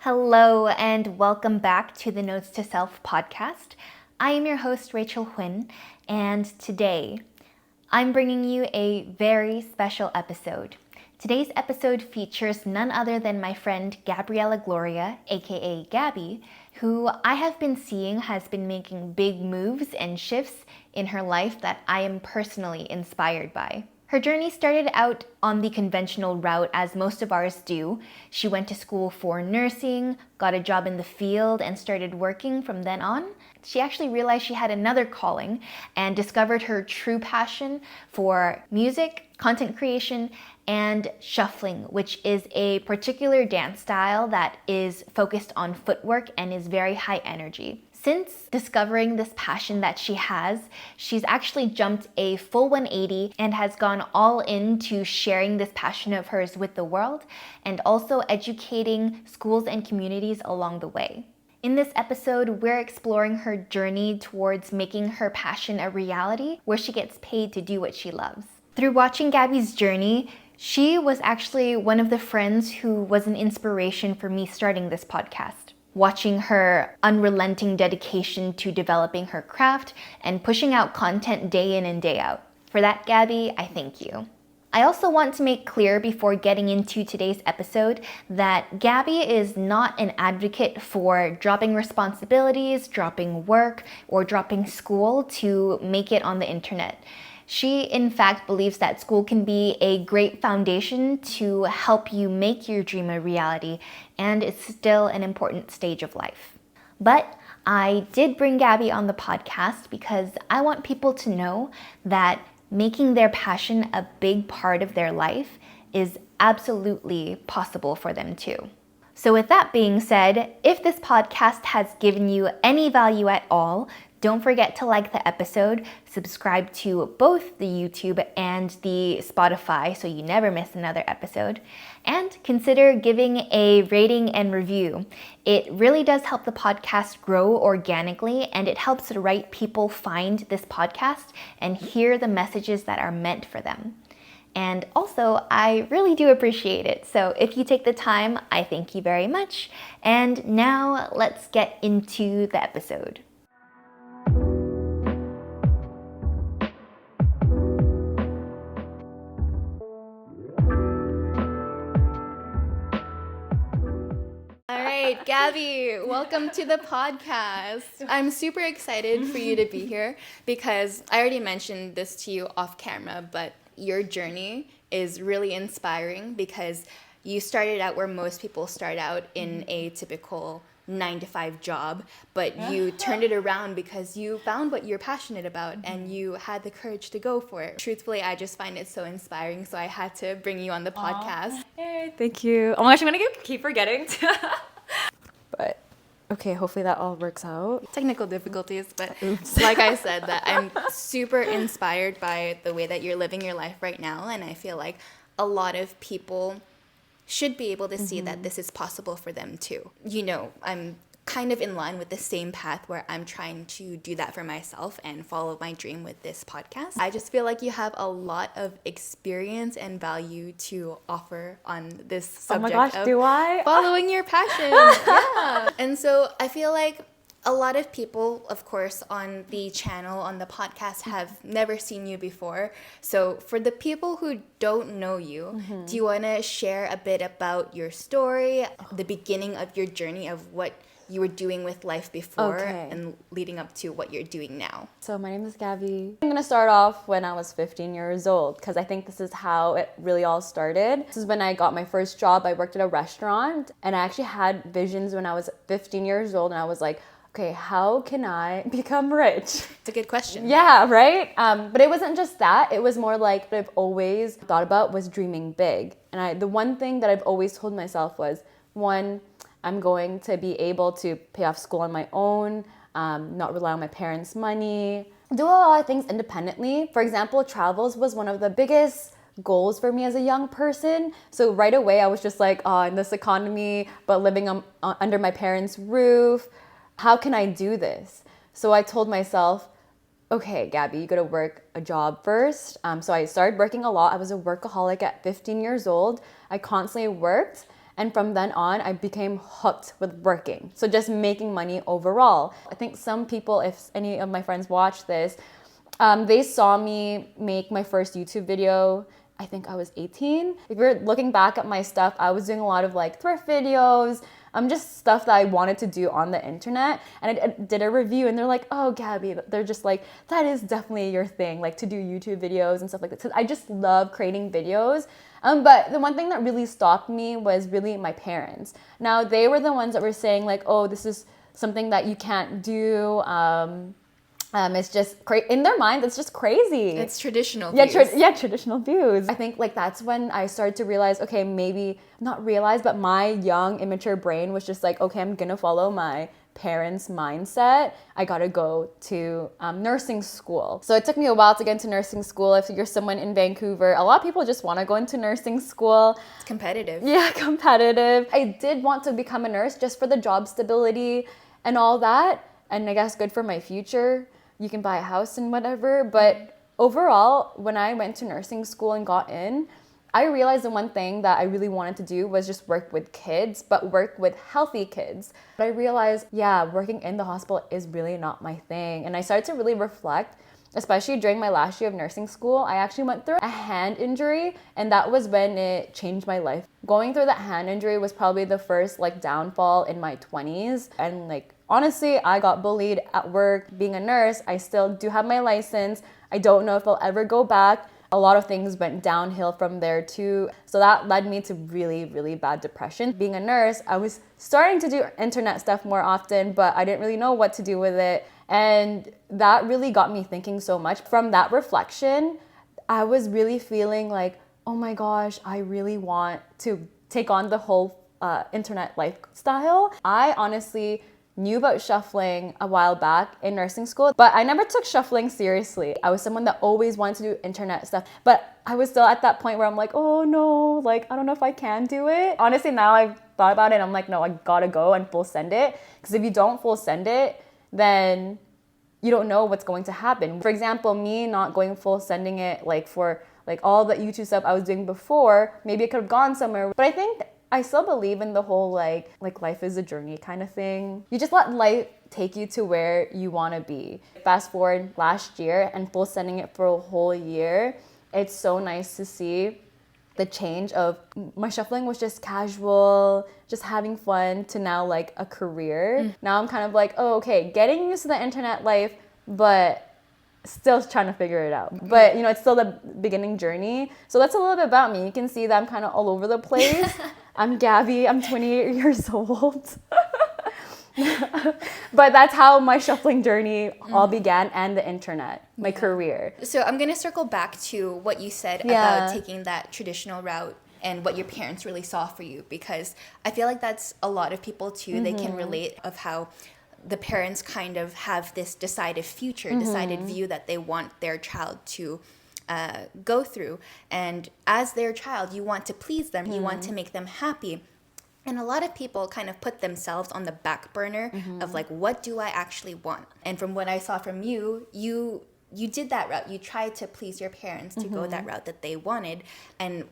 Hello and welcome back to the Notes to Self podcast. I am your host, Rachel Huynh, and today I'm bringing you a very special episode. Today's episode features none other than my friend Gabriella Gloria, aka Gabby, who I have been seeing has been making big moves and shifts in her life that I am personally inspired by. Her journey started out on the conventional route, as most of ours do. She went to school for nursing, got a job in the field, and started working from then on. She actually realized she had another calling and discovered her true passion for music, content creation, and shuffling, which is a particular dance style that is focused on footwork and is very high energy. Since discovering this passion that she has, she's actually jumped a full 180 and has gone all into sharing this passion of hers with the world and also educating schools and communities along the way. In this episode, we're exploring her journey towards making her passion a reality where she gets paid to do what she loves. Through watching Gabby's journey, she was actually one of the friends who was an inspiration for me starting this podcast. Watching her unrelenting dedication to developing her craft and pushing out content day in and day out. For that, Gabby, I thank you. I also want to make clear before getting into today's episode that Gabby is not an advocate for dropping responsibilities, dropping work, or dropping school to make it on the internet. She, in fact, believes that school can be a great foundation to help you make your dream a reality, and it's still an important stage of life. But I did bring Gabby on the podcast because I want people to know that making their passion a big part of their life is absolutely possible for them too. So with that being said, if this podcast has given you any value at all, don't forget to like the episode, subscribe to both the YouTube and the Spotify so you never miss another episode, and consider giving a rating and review. It really does help the podcast grow organically, and it helps the right people find this podcast and hear the messages that are meant for them. And also, I really do appreciate it. So if you take the time, I thank you very much. And now let's get into the episode. Gabby, welcome to the podcast. I'm super excited for you to be here because I already mentioned this to you off camera, but your journey is really inspiring because you started out where most people start out in a typical 9-to-5 job, but you turned it around because you found what you're passionate about and you had the courage to go for it. Truthfully, I just find it so inspiring, so I had to bring you on the podcast. Hey, thank you. Oh my gosh, I'm gonna keep forgetting. But okay, hopefully that all works out. Technical difficulties, but like I said, that I'm super inspired by the way that you're living your life right now, and I feel like a lot of people should be able to see that this is possible for them too. You know, I'm kind of in line with the same path where I'm trying to do that for myself and follow my dream with this podcast. I just feel like you have a lot of experience and value to offer on this subject. Oh my gosh, do I? Following your passion. Yeah. And so I feel like a lot of people, of course, on the channel, on the podcast, have never seen you before. So for the people who don't know you, do you want to share a bit about your story, the beginning of your journey of what you were doing with life before and leading up to what you're doing now? So my name is Gabby. I'm gonna start off when I was 15 years old because I think this is how it really all started. This is when I got my first job. I worked at a restaurant and I actually had visions when I was 15 years old, and I was like, okay, how can I become rich? It's a good question. Yeah, right? But it wasn't just that. It was more like what I've always thought about was dreaming big. And the one thing that I've always told myself was, one, I'm going to be able to pay off school on my own, not rely on my parents' money, do a lot of things independently. For example, travels was one of the biggest goals for me as a young person. So right away, I was just like, oh, in this economy, but living under my parents' roof, how can I do this? So I told myself, okay, Gabby, you gotta work a job first. So I started working a lot. I was a workaholic at 15 years old. I constantly worked. And from then on, I became hooked with working. So just making money overall. I think some people, if any of my friends watch this, they saw me make my first YouTube video. I think I was 18. If you're looking back at my stuff, I was doing a lot of like thrift videos, just stuff that I wanted to do on the internet. And I did a review and they're like, oh, Gabby, they're just like, that is definitely your thing, like to do YouTube videos and stuff like that. So I just love creating videos. But the one thing that really stopped me was really my parents. Now, they were the ones that were saying like, oh, this is something that you can't do. It's just in their mind, it's just crazy. It's traditional views. Traditional views. I think like that's when I started to realize, okay, maybe not realize, but my young, immature brain was just like, okay, I'm gonna follow my parents' mindset. I gotta go to nursing school. So it took me a while to get into nursing school. If you're someone in Vancouver, a lot of people just want to go into nursing school. It's competitive. Yeah, competitive. I did want to become a nurse just for the job stability and all that, and I guess good for my future. You can buy a house and whatever. But overall, when I went to nursing school and got in, I realized the one thing that I really wanted to do was just work with kids, but work with healthy kids. But I realized, yeah, working in the hospital is really not my thing. And I started to really reflect, especially during my last year of nursing school. I actually went through a hand injury, and that was when it changed my life. Going through that hand injury was probably the first like downfall in my 20s. And like, honestly, I got bullied at work. Being a nurse, I still do have my license. I don't know if I'll ever go back. A lot of things went downhill from there too. So that led me to really, really bad depression. Being a nurse, I was starting to do internet stuff more often, but I didn't really know what to do with it. And that really got me thinking so much. From that reflection, I was really feeling like, oh my gosh, I really want to take on the whole internet lifestyle. I honestly knew about shuffling a while back in nursing school, but I never took shuffling seriously. I was someone that always wanted to do internet stuff, but I was still at that point where I'm like, oh no, like I don't know if I can do it. Honestly, now I've thought about it and I'm like, no, I gotta go and full send it. Because if you don't full send it, then you don't know what's going to happen. For example, me not going full sending it like for like all the YouTube stuff I was doing before, maybe it could have gone somewhere. But I think I still believe in the whole like life is a journey kind of thing. You just let life take you to where you want to be. Fast forward last year and full sending it for a whole year. It's so nice to see the change of my shuffling was just casual, just having fun, to now like a career. Now I'm kind of like, oh, okay, getting used to the internet life, but still trying to figure it out. But you know, it's still the beginning journey. So that's a little bit about me. You can see that I'm kind of all over the place. I'm Gabby, I'm 28 years old. But that's how my shuffling journey all began, and the internet, my career. So I'm going to circle back to what you said about taking that traditional route and what your parents really saw for you, because I feel like that's a lot of people too. They can relate of how the parents kind of have this decided future, decided view that they want their child to go through. And as their child, you want to please them, you want to make them happy. And a lot of people kind of put themselves on the back burner of like, what do I actually want? And from what I saw from you, you did that route. You tried to please your parents to go that route that they wanted. And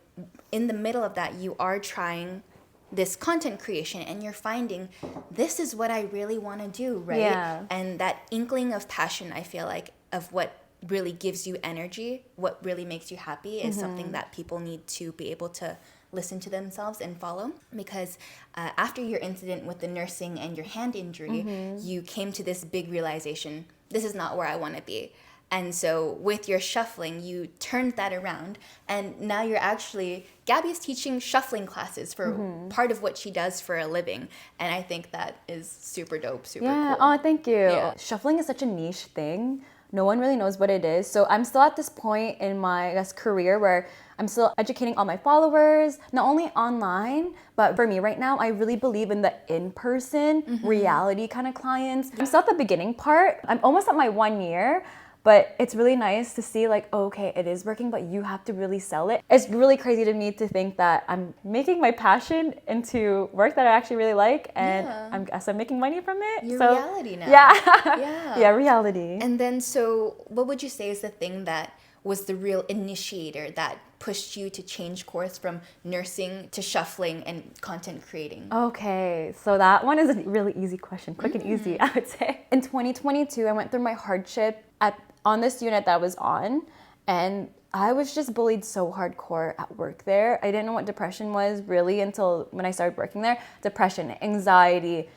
in the middle of that, you are trying this content creation and you're finding this is what I really want to do, right? Yeah. And that inkling of passion, I feel like, of what really gives you energy, what really makes you happy is something that people need to be able to listen to themselves and follow. Because after your incident with the nursing and your hand injury, you came to this big realization, this is not where I want to be. And so with your shuffling, you turned that around, and now you're actually, Gabby's teaching shuffling classes for part of what she does for a living. And I think that is super dope, super cool. Oh, thank you. Yeah. Shuffling is such a niche thing. No one really knows what it is. So I'm still at this point in my, I guess, career where I'm still educating all my followers, not only online, but for me right now, I really believe in the in-person reality kind of clients. I'm still at the beginning part. I'm almost at my 1 year. But it's really nice to see like, oh, okay, it is working, but you have to really sell it. It's really crazy to me to think that I'm making my passion into work that I actually really like, and I'm making money from it. Your so, reality now. Yeah. Yeah, reality. And then, so what would you say is the thing that was the real initiator that pushed you to change course from nursing to shuffling and content creating? Okay, so that one is a really easy question, quick and easy, I would say. In 2022, I went through my hardship on this unit that I was on, and I was just bullied so hardcore at work there. I didn't know what depression was really until when I started working there. Depression, anxiety,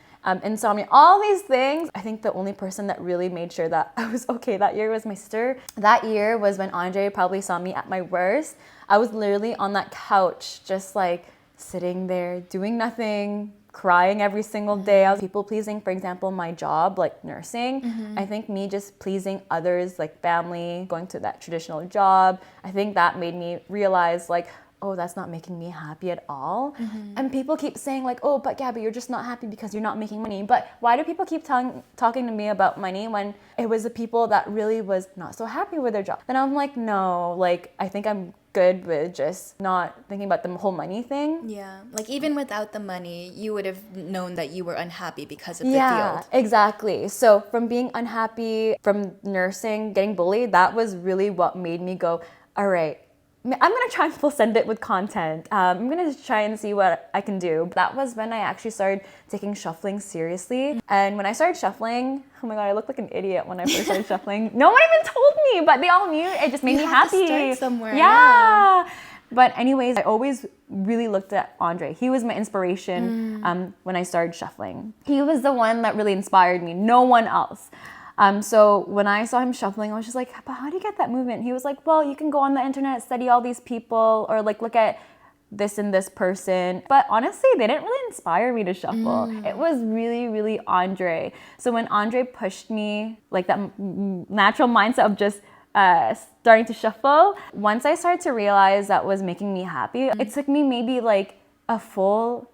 insomnia, all these things. I think the only person that really made sure that I was okay that year was my sister. That year was when Andre probably saw me at my worst. I was literally on that couch, just like sitting there, doing nothing, crying every single day. I was people pleasing, for example, my job, like nursing. I think me just pleasing others, like family, going to that traditional job, I think that made me realize like, oh, that's not making me happy at all. And people keep saying like, oh, but Gabby, you're just not happy because you're not making money. But why do people keep talking to me about money when it was the people that really was not so happy with their job? And I'm like, no, like, I think I'm good with just not thinking about the whole money thing. Yeah, like even without the money, you would have known that you were unhappy because of the Yeah, field. exactly. So from being unhappy, from nursing, getting bullied, that was really what made me go, all right, I'm going to try and send it with content. I'm going to try and see what I can do. That was when I actually started taking shuffling seriously. And when I started shuffling, oh my God, I looked like an idiot when I first started shuffling. No one even told me, but they all knew. It just made me happy. To start somewhere. Yeah. But anyways, I always really looked at Andre. He was my inspiration when I started shuffling. He was the one that really inspired me, no one else. So when I saw him shuffling, I was just like, but how do you get that movement? He was like, well, you can go on the internet, study all these people, or like look at this and this person. But honestly, they didn't really inspire me to shuffle. It was really, really Andre. So when Andre pushed me, like that natural mindset of just starting to shuffle, once I started to realize that was making me happy, it took me maybe like a full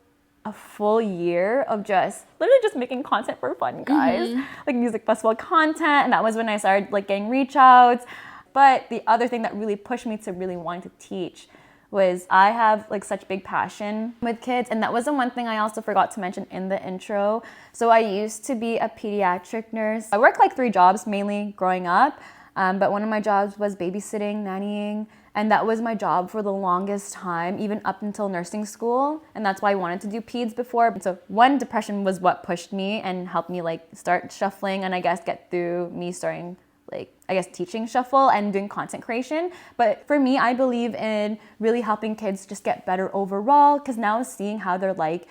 year of just literally just making content for fun, guys. Like music festival content, and that was when I started like getting reach outs. But the other thing that really pushed me to really wanting to teach was I have like such big passion with kids, and that was the one thing I also forgot to mention in the intro. So I used to be a pediatric nurse. I worked like 3 jobs mainly growing up, but one of my jobs was babysitting, nannying, and that was my job for the longest time, even up until nursing school. And that's why I wanted to do peds before. So one, depression was what pushed me and helped me like start shuffling, and I guess get through me starting like, I guess, teaching shuffle and doing content creation. But for me, I believe in really helping kids just get better overall, because now seeing how they're like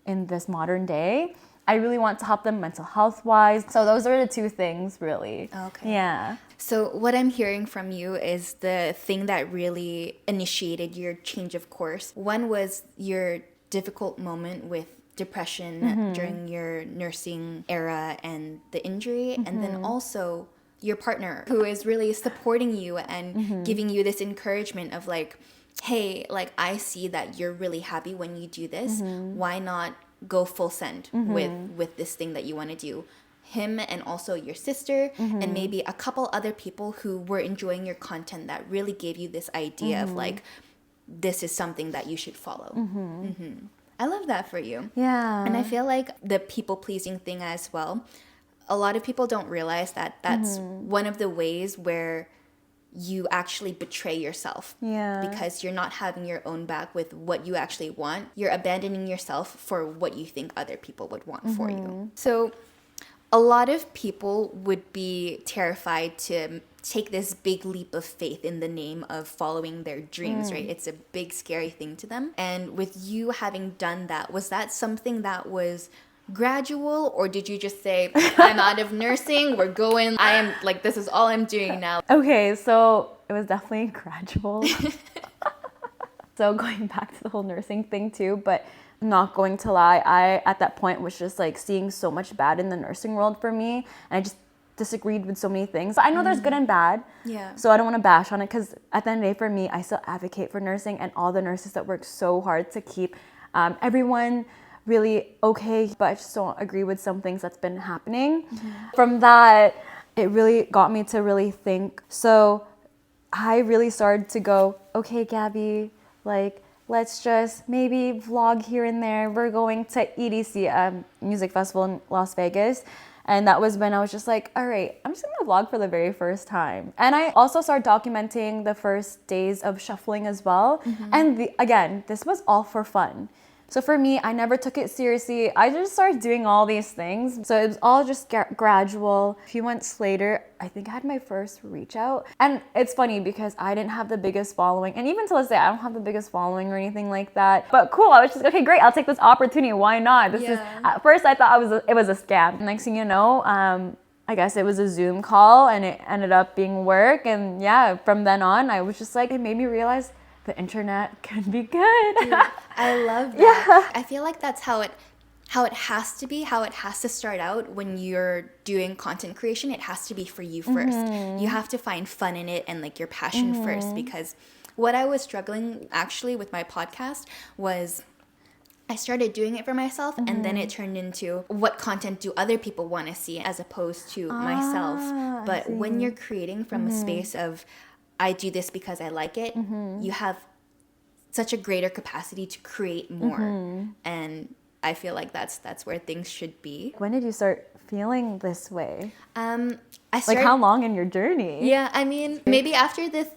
in this modern day, I really want to help them mental health wise. So those are the 2 things really. Okay. Yeah. So what I'm hearing from you is the thing that really initiated your change of course. One was your difficult moment with depression during your nursing era and the injury, and then also your partner who is really supporting you and giving you this encouragement of like, hey, like I see that you're really happy when you do this. Why not go full send with this thing that you want to do? Him and also your sister and maybe a couple other people who were enjoying your content that really gave you this idea of like, this is something that you should follow. I love that for you. Yeah. And I feel like the people pleasing thing as well, a lot of people don't realize that that's one of the ways where you actually betray yourself. Yeah. Because you're not having your own back with what you actually want. You're abandoning yourself for what you think other people would want for you. So a lot of people would be terrified to take this big leap of faith in the name of following their dreams, right? It's a big, scary thing to them. And with you having done that, was that something that was gradual, or did you just say, I'm out of nursing, we're going, I am like, this is all I'm doing now? Okay, so it was definitely gradual. So going back to the whole nursing thing too, but not going to lie, I at that point was just like seeing so much bad in the nursing world for me, and I just disagreed with so many things. I know there's good and bad, so I don't want to bash on it, because at the end of the day for me, I still advocate for nursing and all the nurses that work so hard to keep everyone really okay, but I just don't agree with some things that's been happening. From that, it really got me to really think. So I really started to go, okay, Gabby, like, let's just maybe vlog here and there. We're going to EDC, music festival in Las Vegas. And that was when I was just like, all right, I'm just gonna vlog for the very first time. And I also started documenting the first days of shuffling as well. And again, this was all for fun. So for me, I never took it seriously. I just started doing all these things. So it was all just gradual. A few months later, I think I had my first reach out. And it's funny because I didn't have the biggest following. And even to this day, I don't have the biggest following or anything like that. But cool, I was just, okay, great, I'll take this opportunity. Why not? This is, at first I thought it was a scam. Next thing you know, I guess it was a Zoom call and it ended up being work. And yeah, from then on, I was just like, it made me realize the internet can be good. Dude, I love that. I feel like that's how it has to be, how it has to start out when you're doing content creation. It has to be for you first. You have to find fun in it and like your passion first, because what I was struggling actually with my podcast was I started doing it for myself and then it turned into what content do other people want to see as opposed to myself. But when you're creating from a space of I do this because I like it, you have such a greater capacity to create more. And I feel like that's where things should be. When did you start feeling this way? I started, Like how long in your journey? Yeah, I mean, maybe after the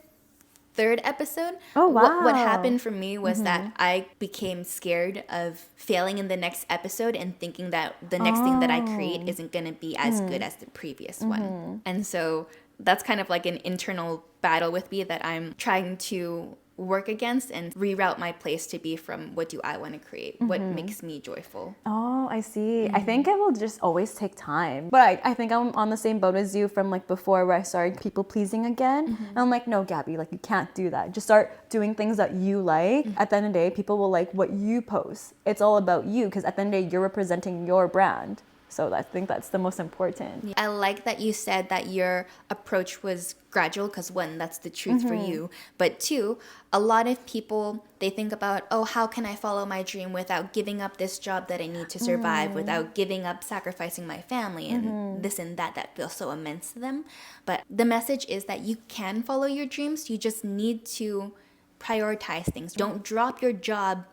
third episode. Oh, wow. What happened for me was that I became scared of failing in the next episode and thinking that the next thing that I create isn't going to be as good as the previous one. And so that's kind of like an internal battle with me that I'm trying to work against and reroute my place to be from what do I want to create, what makes me joyful. Oh, I see. I think it will just always take time. But I think I'm on the same boat as you from like before where I started people pleasing again. And I'm like, no, Gabby, like you can't do that. Just start doing things that you like. At the end of the day, people will like what you post. It's all about you because at the end of the day, you're representing your brand. So I think that's the most important. I like that you said that your approach was gradual because one, that's the truth for you. But two, a lot of people, they think about, oh, how can I follow my dream without giving up this job that I need to survive, without giving up sacrificing my family and this and that feels so immense to them. But the message is that you can follow your dreams. You just need to prioritize things. Don't drop your job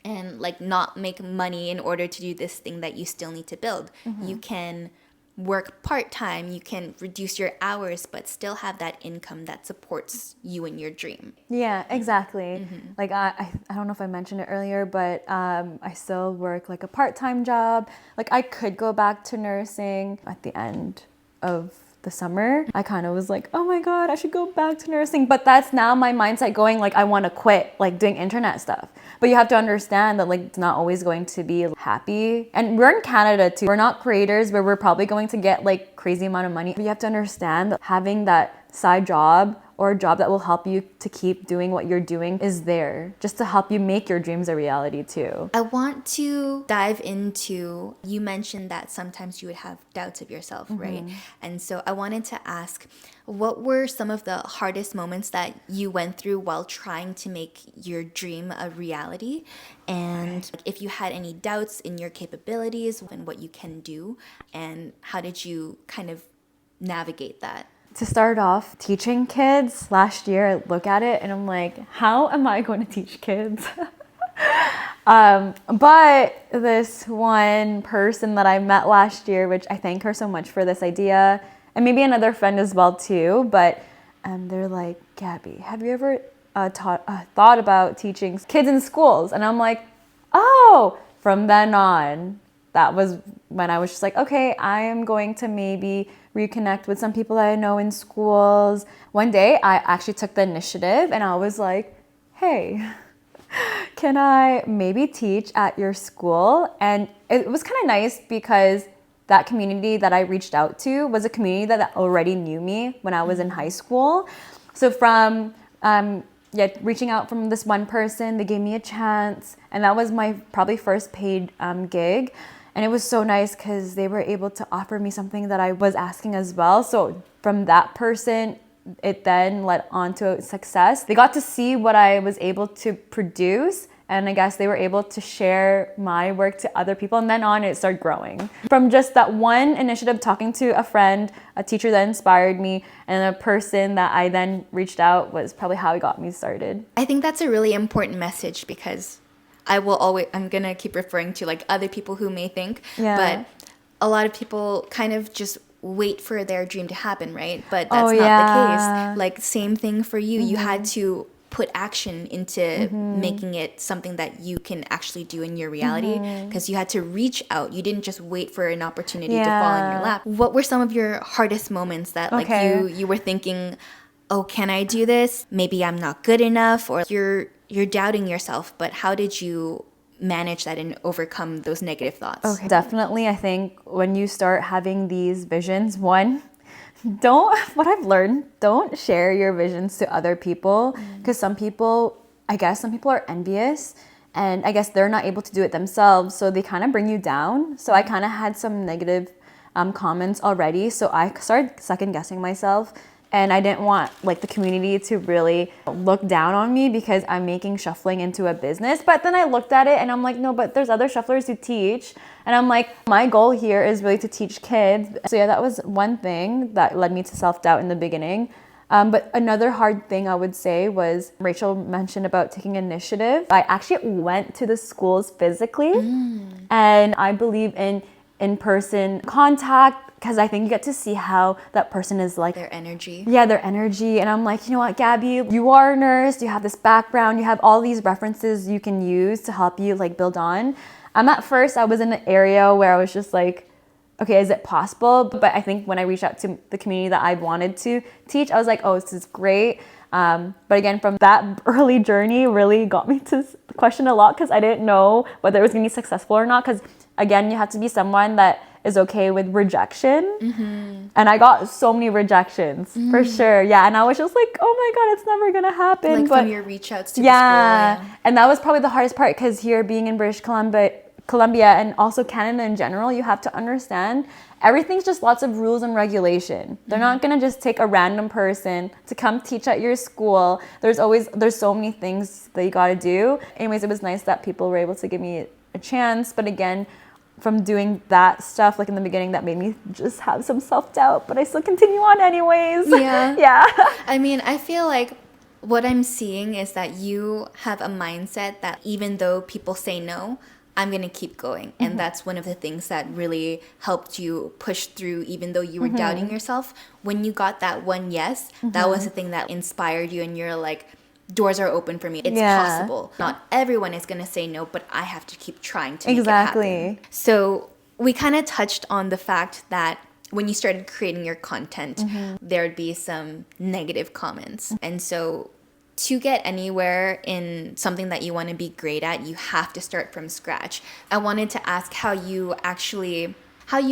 and like not make money in order to do this thing that you still need to build. You can work part-time, you can reduce your hours, but still have that income that supports you and your dream. Yeah, exactly. Like I don't know if I mentioned it earlier, but I still work like a part-time job. Like I could go back to nursing at the end of the summer. I kind of was like, oh my God, I should go back to nursing. But that's now my mindset going like, I want to quit like doing internet stuff. But you have to understand that like it's not always going to be happy. And we're in Canada too. We're not creators where we're probably going to get like crazy amount of money. But you have to understand that having that side job or a job that will help you to keep doing what you're doing is there just to help you make your dreams a reality too. I want to dive into, you mentioned that sometimes you would have doubts of yourself, right? And so I wanted to ask, what were some of the hardest moments that you went through while trying to make your dream a reality? And if you had any doubts in your capabilities and what you can do, and how did you kind of navigate that? To start off, teaching kids, last year I look at it and I'm like, how am I going to teach kids? But this one person that I met last year, which I thank her so much for this idea, and maybe another friend as well too, but they're like, Gabby, have you ever thought about teaching kids in schools? And I'm like, oh, from then on, that was when I was just like, okay, I am going to maybe reconnect with some people that I know in schools. One day I actually took the initiative and I was like, hey, can I maybe teach at your school? And it was kind of nice because that community that I reached out to was a community that already knew me when I was in high school. So from reaching out from this one person, they gave me a chance, and that was my probably first paid gig. And it was so nice because they were able to offer me something that I was asking as well. So from that person, it then led on to success. They got to see what I was able to produce. And I guess they were able to share my work to other people. And then on, it started growing. From just that one initiative, talking to a friend, a teacher that inspired me, and a person that I then reached out was probably how it got me started. I think that's a really important message because I'm gonna keep referring to like other people who may think, but a lot of people kind of just wait for their dream to happen, right? But that's not the case. Like, same thing for you. You had to put action into making it something that you can actually do in your reality, because you had to reach out. You didn't just wait for an opportunity to fall in your lap. What were some of your hardest moments that like you were thinking, oh, can I do this? Maybe I'm not good enough, or you're doubting yourself, but how did you manage that and overcome those negative thoughts? Okay, definitely. I think when you start having these visions, what I've learned, don't share your visions to other people, because some people are envious, and I guess they're not able to do it themselves, so they kind of bring you down. So I kind of had some negative comments already, so I started second guessing myself. And I didn't want like the community to really look down on me because I'm making shuffling into a business. But then I looked at it and I'm like, no, but there's other shufflers who teach. And I'm like, my goal here is really to teach kids. So yeah, that was one thing that led me to self-doubt in the beginning. But another hard thing I would say was, Rachel mentioned about taking initiative. I actually went to the schools physically, and I believe in in-person contact, because I think you get to see how that person is like. Their energy. Yeah, their energy. And I'm like, you know what, Gabby, you are a nurse, you have this background, you have all these references you can use to help you like build on. At first, I was in an area where I was just like, okay, is it possible? But I think when I reached out to the community that I wanted to teach, I was like, oh, this is great. But again, from that early journey really got me to question a lot, because I didn't know whether it was going to be successful or not. Because again, you have to be someone that is okay with rejection. And I got so many rejections for sure. Yeah. And I was just like, oh my God, it's never going to happen. Like from your reach outs to the school. Yeah. And that was probably the hardest part, because here being in British Columbia and also Canada in general, you have to understand everything's just lots of rules and regulation. They're not going to just take a random person to come teach at your school. There's so many things that you got to do. Anyways, it was nice that people were able to give me a chance. But again, from doing that stuff, like in the beginning, that made me just have some self-doubt, but I still continue on anyways. Yeah. I mean, I feel like what I'm seeing is that you have a mindset that even though people say no, I'm going to keep going. And that's one of the things that really helped you push through, even though you were doubting yourself. When you got that one yes, that was the thing that inspired you, and you're like, doors are open for me. It's possible. Not everyone is going to say no, but I have to keep trying to make it happen. So we kind of touched on the fact that when you started creating your content, there'd be some negative comments. And so to get anywhere in something that you want to be great at, you have to start from scratch. I wanted to ask how you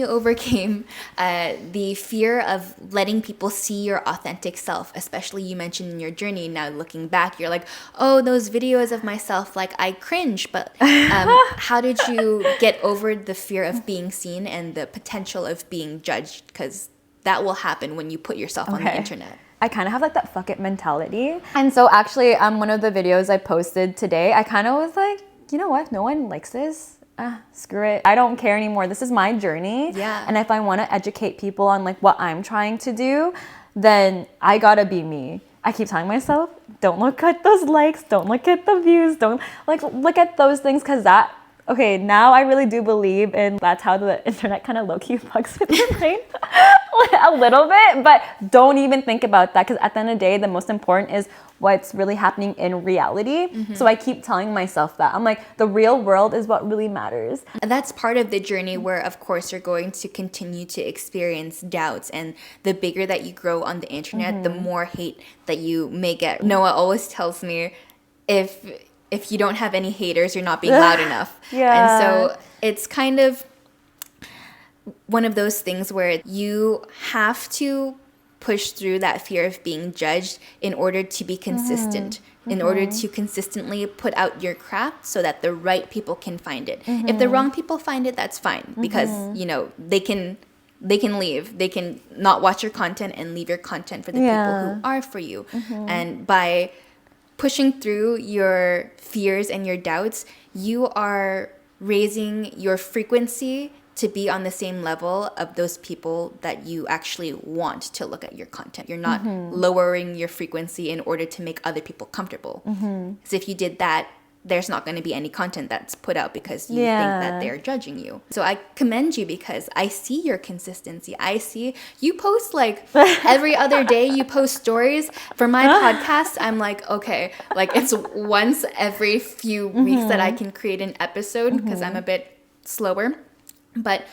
overcame the fear of letting people see your authentic self, especially you mentioned in your journey. Now looking back, you're like, oh, those videos of myself, like I cringe. But how did you get over the fear of being seen and the potential of being judged? Because that will happen when you put yourself on the internet. I kind of have like that fuck it mentality. And so actually, one of the videos I posted today, I kind of was like, you know what? No one likes this. Screw it. I don't care anymore. This is my journey. Yeah. And if I want to educate people on like what I'm trying to do, then I gotta be me. I keep telling myself, don't look at those likes, don't look at the views, don't like look at those things, because now I really do believe in that's how the internet kind of low-key fucks with your brain a little bit, but don't even think about that, because at the end of the day, the most important is what's really happening in reality. So I keep telling myself that. I'm like, the real world is what really matters. And that's part of the journey where, of course, you're going to continue to experience doubts. And the bigger that you grow on the internet, the more hate that you may get. Noah always tells me, if you don't have any haters, you're not being loud enough. And so it's kind of one of those things where you have to push through that fear of being judged in order to be consistent, in order to consistently put out your craft so that the right people can find it. If the wrong people find it, that's fine, because, you know, they can leave. They can not watch your content and leave your content for the people who are for you. And by pushing through your fears and your doubts, you are raising your frequency to be on the same level of those people that you actually want to look at your content. You're not lowering your frequency in order to make other people comfortable. Because if you did that, there's not going to be any content that's put out because you think that they're judging you. So I commend you because I see your consistency. I see you post like every other day, you post stories. For my podcast, I'm like, okay, like it's once every few weeks that I can create an episode because I'm a bit slower. But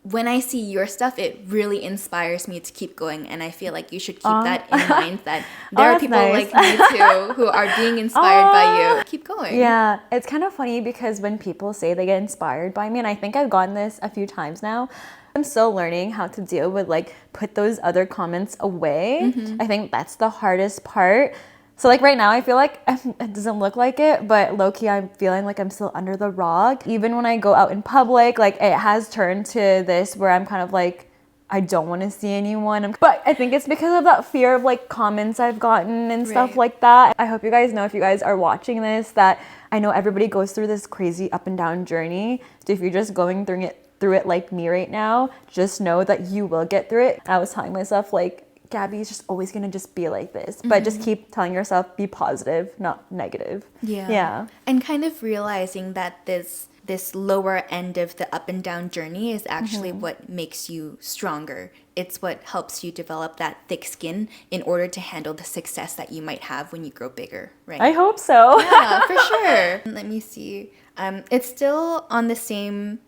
when I see your stuff, it really inspires me to keep going. And I feel like you should keep that in mind, that there are people like me too who are being inspired by you. Keep going. Yeah, it's kind of funny because when people say they get inspired by me, and I think I've gotten this a few times now, I'm still learning how to deal with like put those other comments away. I think that's the hardest part. So like right now I feel like it doesn't look like it, but low-key I'm feeling like I'm still under the rock. Even when I go out in public, like it has turned to this where I'm kind of like, I don't want to see anyone. But I think it's because of that fear of like comments I've gotten and stuff like that. I hope you guys know, if you guys are watching this, that I know everybody goes through this crazy up and down journey. So if you're just going through it like me right now, just know that you will get through it. I was telling myself like, Gabby is just always gonna just be like this, but just keep telling yourself, be positive, not negative. Yeah. And kind of realizing that this lower end of the up and down journey is actually what makes you stronger. It's what helps you develop that thick skin in order to handle the success that you might have when you grow bigger, right? I hope so. Yeah, for sure. Let me see. It's still on the same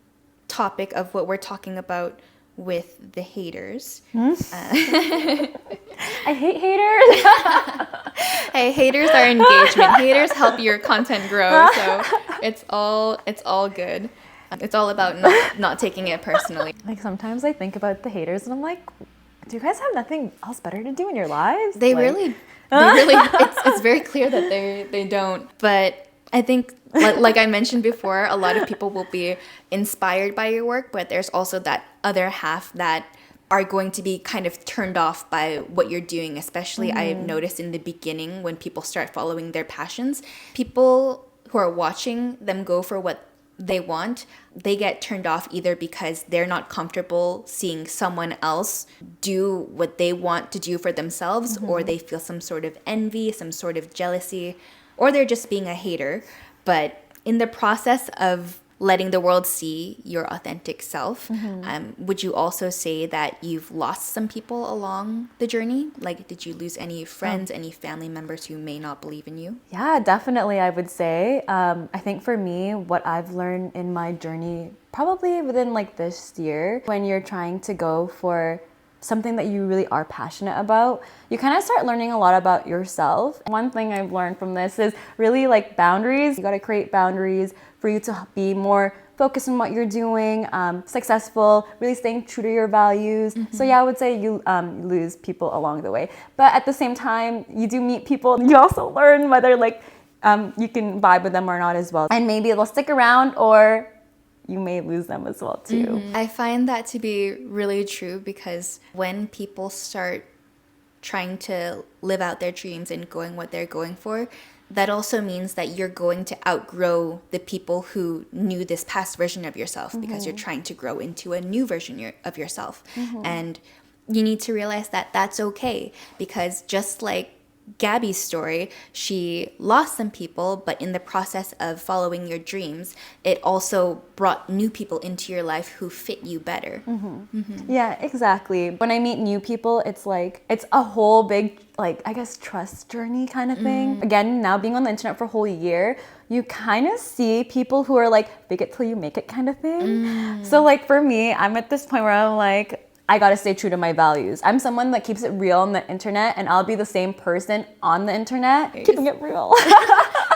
topic of what we're talking about with the haters. I hate haters. Hey, haters are engagement. Haters help your content grow, so it's all good. It's all about not taking it personally. Like sometimes I think about the haters and I'm like, do you guys have nothing else better to do in your lives? They really it's very clear that they don't. But I think, like I mentioned before, a lot of people will be inspired by your work, but there's also that other half that are going to be kind of turned off by what you're doing. Especially I've noticed in the beginning when people start following their passions, people who are watching them go for what they want, they get turned off either because they're not comfortable seeing someone else do what they want to do for themselves, or they feel some sort of envy, some sort of jealousy, or they're just being a hater. But in the process of letting the world see your authentic self, would you also say that you've lost some people along the journey? Like, did you lose any friends, any family members who may not believe in you? Yeah, definitely, I would say. I think for me, what I've learned in my journey, probably within like this year, when you're trying to go for something that you really are passionate about, you kind of start learning a lot about yourself. One thing I've learned from this is really like boundaries. You got to create boundaries for you to be more focused on what you're doing, successful, really staying true to your values. So yeah, I would say you lose people along the way. But at the same time, you do meet people. You also learn whether like you can vibe with them or not as well. And maybe they'll stick around, or you may lose them as well too. I find that to be really true, because when people start trying to live out their dreams and going what they're going for, that also means that you're going to outgrow the people who knew this past version of yourself, because you're trying to grow into a new version of yourself. And you need to realize that that's okay, because just like Gabby's story, she lost some people, but in the process of following your dreams, it also brought new people into your life who fit you better. Yeah, exactly. When I meet new people, it's like, it's a whole big, like, I guess, trust journey kind of thing. Again, now being on the internet for a whole year, you kind of see people who are like, fake it till you make it kind of thing. So like for me, I'm at this point where I'm like, I gotta stay true to my values. I'm someone that keeps it real on the internet, and I'll be the same person on the internet, keeping it real.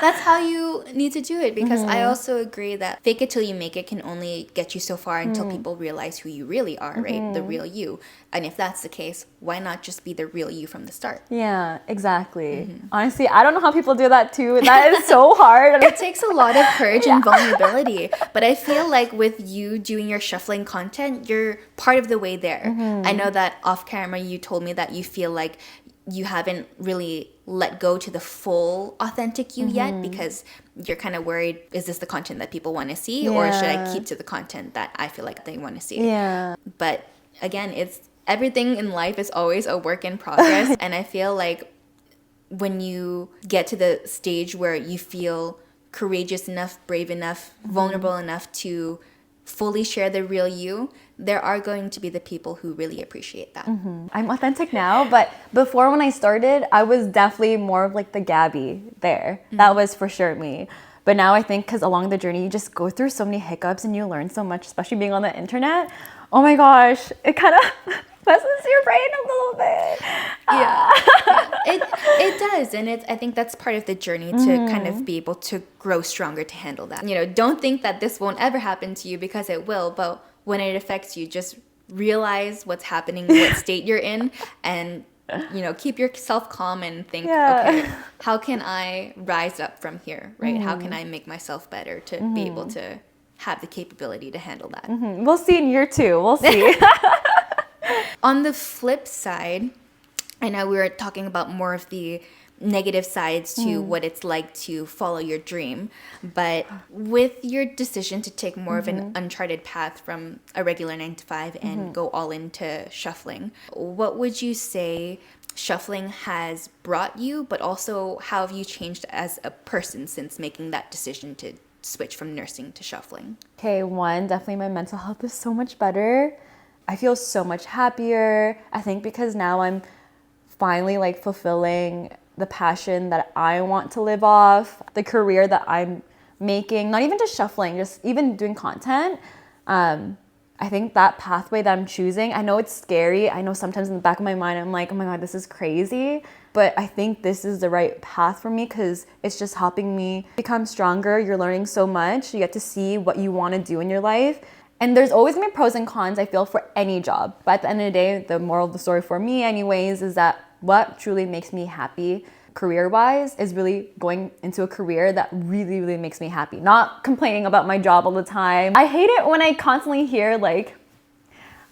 That's how you need to do it, because I also agree that fake it till you make it can only get you so far until people realize who you really are, right? The real you. And if that's the case, why not just be the real you from the start? Yeah, exactly. Honestly, I don't know how people do that too. That is so hard. It takes a lot of courage and vulnerability. But I feel like with you doing your shuffling content, you're part of the way there. I know that off camera you told me that you feel like you haven't really let go to the full authentic you yet, because you're kind of worried, is this the content that people want to see, or should I keep to the content that I feel like they want to see? But again, it's everything in life is always a work in progress. And I feel like when you get to the stage where you feel courageous enough, brave enough, vulnerable enough to fully share the real you, there are going to be the people who really appreciate that. I'm authentic now, but before when I started, I was definitely more of like the Gabby there. That was for sure me. But now I think because along the journey, you just go through so many hiccups and you learn so much, especially being on the internet. Oh my gosh, it kind of messes your brain a little bit. Yeah, it does, and I think that's part of the journey to kind of be able to grow stronger to handle that. Don't think that this won't ever happen to you, because it will, but when it affects you, just realize what's happening, what state you're in, and keep yourself calm and think, okay, how can I rise up from here, right? How can I make myself better to be able to have the capability to handle that? We'll see in year 2. We'll see. On the flip side, I know we were talking about more of the negative sides to what it's like to follow your dream, but with your decision to take more of an uncharted path from a regular 9 to 5 and go all into shuffling, what would you say shuffling has brought you, but also how have you changed as a person since making that decision to switch from nursing to shuffling? Okay, one, definitely my mental health is so much better. I feel so much happier. I think because now I'm finally like fulfilling the passion that I want to live off, the career that I'm making, not even just shuffling, just even doing content. I think that pathway that I'm choosing, I know it's scary. I know sometimes in the back of my mind, I'm like, oh my God, this is crazy. But I think this is the right path for me because it's just helping me become stronger. You're learning so much. You get to see what you want to do in your life. And there's always gonna be pros and cons, I feel, for any job. But at the end of the day, the moral of the story for me anyways is that what truly makes me happy career-wise is really going into a career that really, really makes me happy. Not complaining about my job all the time. I hate it when I constantly hear like,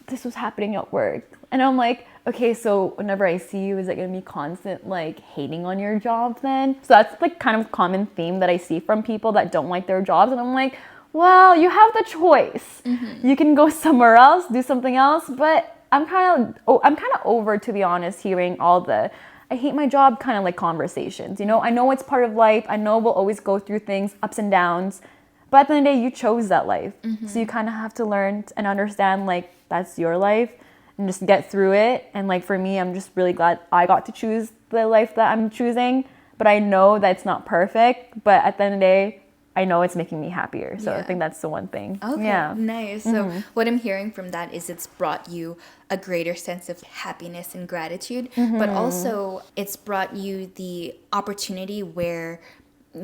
this was happening at work. And I'm like, okay, so whenever I see you, is it gonna be constant like hating on your job then? So that's like kind of common theme that I see from people that don't like their jobs. And I'm like, well, you have the choice. You can go somewhere else, do something else, but I'm kind of over, to be honest, hearing all the I hate my job kind of like conversations. I know it's part of life. I know we'll always go through things, ups and downs, but at the end of the day, you chose that life. So you kind of have to learn and understand like that's your life and just get through it. And like for me, I'm just really glad I got to choose the life that I'm choosing, but I know that it's not perfect, but at the end of the day, I know it's making me happier. So I think that's the one thing. Okay, yeah. Nice. So what I'm hearing from that is it's brought you a greater sense of happiness and gratitude, but also it's brought you the opportunity where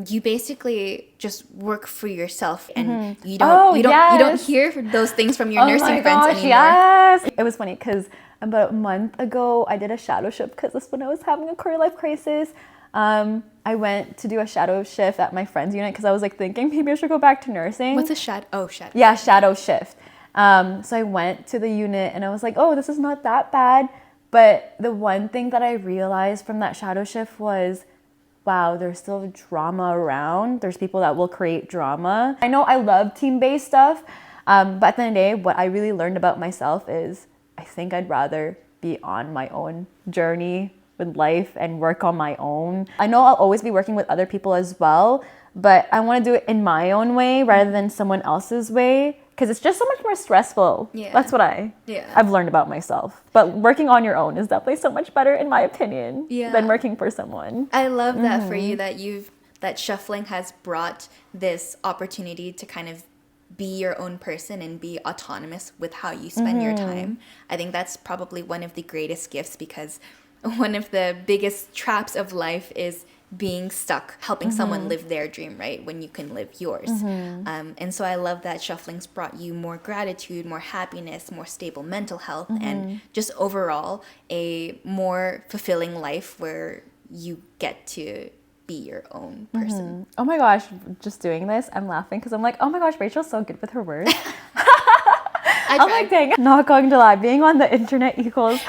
you basically just work for yourself and you don't hear those things from your nursing friends anymore. Yes. It was funny because about a month ago I did a shadow shift because that's when I was having a career life crisis. I went to do a shadow shift at my friend's unit because I was like thinking maybe I should go back to nursing. What's a shadow? Oh, shadow. Yeah, shadow shift. So I went to the unit and I was like, oh, this is not that bad. But the one thing that I realized from that shadow shift was, wow, there's still drama around. There's people that will create drama. I know I love team-based stuff, but at the end of the day, what I really learned about myself is I think I'd rather be on my own journey with life and work on my own. I know I'll always be working with other people as well, but I want to do it in my own way rather than someone else's way because it's just so much more stressful. Yeah. That's what I've learned about myself. But working on your own is definitely so much better in my opinion than working for someone. I love that for you that shuffling has brought this opportunity to kind of be your own person and be autonomous with how you spend your time. I think that's probably one of the greatest gifts because one of the biggest traps of life is being stuck, helping someone live their dream, right? When you can live yours. And so I love that shuffling's brought you more gratitude, more happiness, more stable mental health, and just overall a more fulfilling life where you get to be your own person. Oh my gosh, just doing this, I'm laughing because I'm like, oh my gosh, Rachel's so good with her words. I'm like, dang, not going to lie, being on the internet equals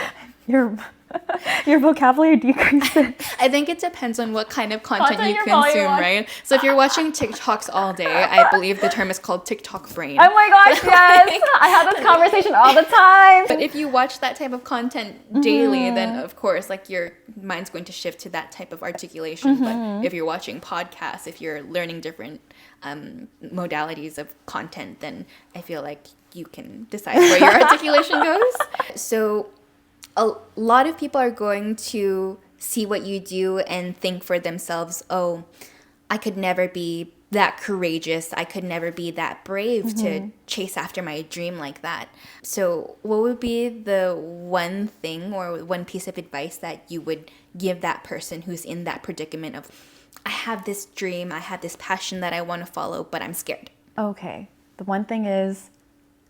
your vocabulary decreases. I think it depends on what kind of content you consume, right? So if you're watching TikToks all day, I believe the term is called TikTok brain. Oh my gosh, yes! I have this conversation all the time. But if you watch that type of content daily, then of course, like your mind's going to shift to that type of articulation. But if you're watching podcasts, if you're learning different modalities of content, then I feel like you can decide where your articulation goes. So a lot of people are going to see what you do and think for themselves, oh, I could never be that courageous. I could never be that brave to chase after my dream like that. So what would be the one thing or one piece of advice that you would give that person who's in that predicament of, I have this dream, I have this passion that I want to follow, but I'm scared? Okay. The one thing is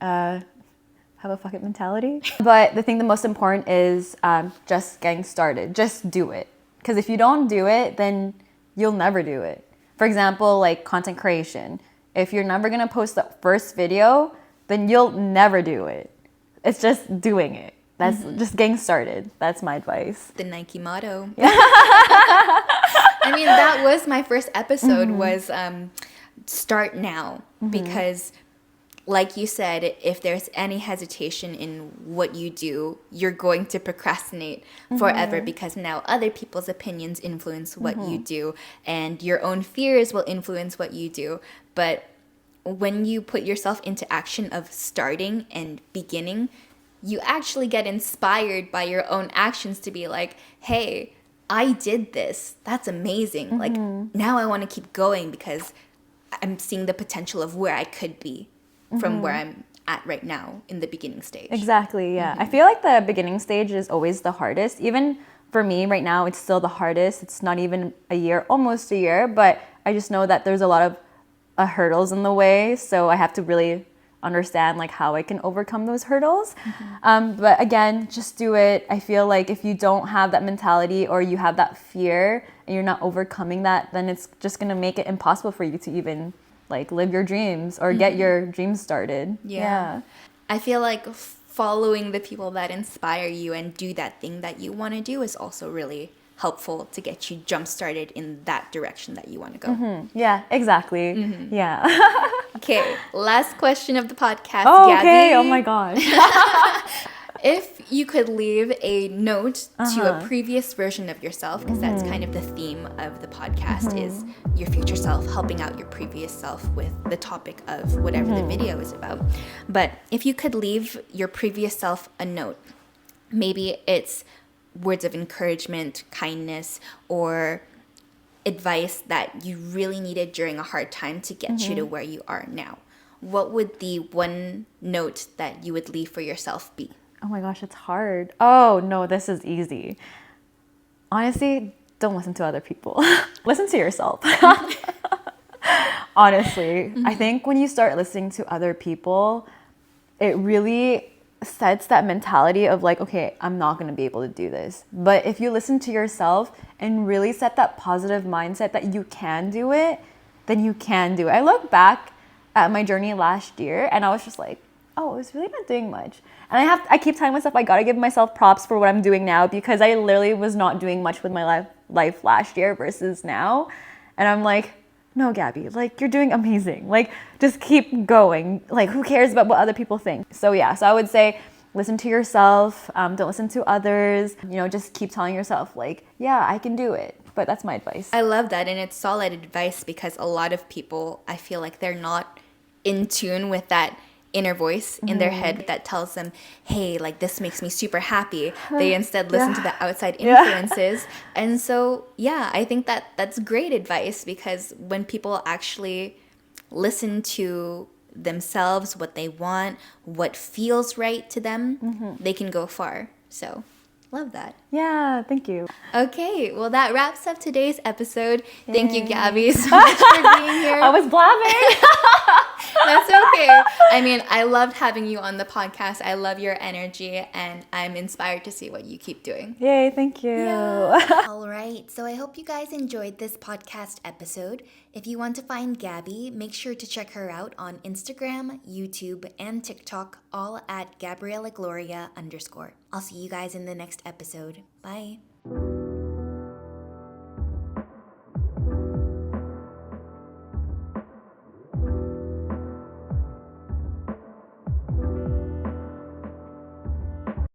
have a fuck it mentality. But the most important is just getting started. Just do it. Because if you don't do it, then you'll never do it. For example, like content creation. If you're never going to post the first video, then you'll never do it. It's just doing it. That's just getting started. That's my advice. The Nike motto. I mean, that was my first episode was start now. Because like you said, if there's any hesitation in what you do, you're going to procrastinate forever because now other people's opinions influence what you do and your own fears will influence what you do. But when you put yourself into action of starting and beginning, you actually get inspired by your own actions to be like, hey, I did this. That's amazing. Like now I want to keep going because I'm seeing the potential of where I could be from where I'm at right now in the beginning stage. Exactly, yeah. I feel like the beginning stage is always the hardest. Even for me right now, it's still the hardest. It's not even a year, almost a year, but I just know that there's a lot of hurdles in the way. So I have to really understand like how I can overcome those hurdles. But again, just do it. I feel like if you don't have that mentality or you have that fear and you're not overcoming that, then it's just going to make it impossible for you to even like live your dreams or get your dreams started. Yeah. I feel like following the people that inspire you and do that thing that you want to do is also really helpful to get you jump started in that direction that you want to go. Yeah, exactly. Yeah. Okay, last question of the podcast, Oh, Gabby. okay. Oh my gosh. If you could leave a note to a previous version of yourself, because that's kind of the theme of the podcast is your future self, helping out your previous self with the topic of whatever the video is about. But if you could leave your previous self a note, maybe it's words of encouragement, kindness, or advice that you really needed during a hard time to get you to where you are now, what would the one note that you would leave for yourself be? Oh my gosh, it's hard. Oh no, this is easy. Honestly, don't listen to other people. Listen to yourself. Honestly, I think when you start listening to other people, it really sets that mentality of like, okay, I'm not going to be able to do this. But if you listen to yourself and really set that positive mindset that you can do it, then you can do it. I look back at my journey last year and I was just like, oh, I was really not doing much. And I keep telling myself I gotta give myself props for what I'm doing now because I literally was not doing much with my life last year versus now. And I'm like, no, Gabby, like you're doing amazing. Like just keep going. Like who cares about what other people think? So yeah, so I would say listen to yourself. Don't listen to others. You know, just keep telling yourself like, yeah, I can do it. But that's my advice. I love that, and it's solid advice because a lot of people, I feel like they're not in tune with that inner voice in their head that tells them, hey, like this makes me super happy. They instead listen to the outside influences. And so, yeah, I think that that's great advice because when people actually listen to themselves, what they want, what feels right to them, they can go far. So, love that. Yeah, thank you. Okay, well, that wraps up today's episode. Thank you, Gabby, so much for being here. I was blabbing. That's okay. I mean, I loved having you on the podcast. I love your energy, and I'm inspired to see what you keep doing. Yay, thank you. Yeah. All right, so I hope you guys enjoyed this podcast episode. If you want to find Gabby, make sure to check her out on Instagram, YouTube, and TikTok, all at Gabriella Gloria _. I'll see you guys in the next episode. Bye.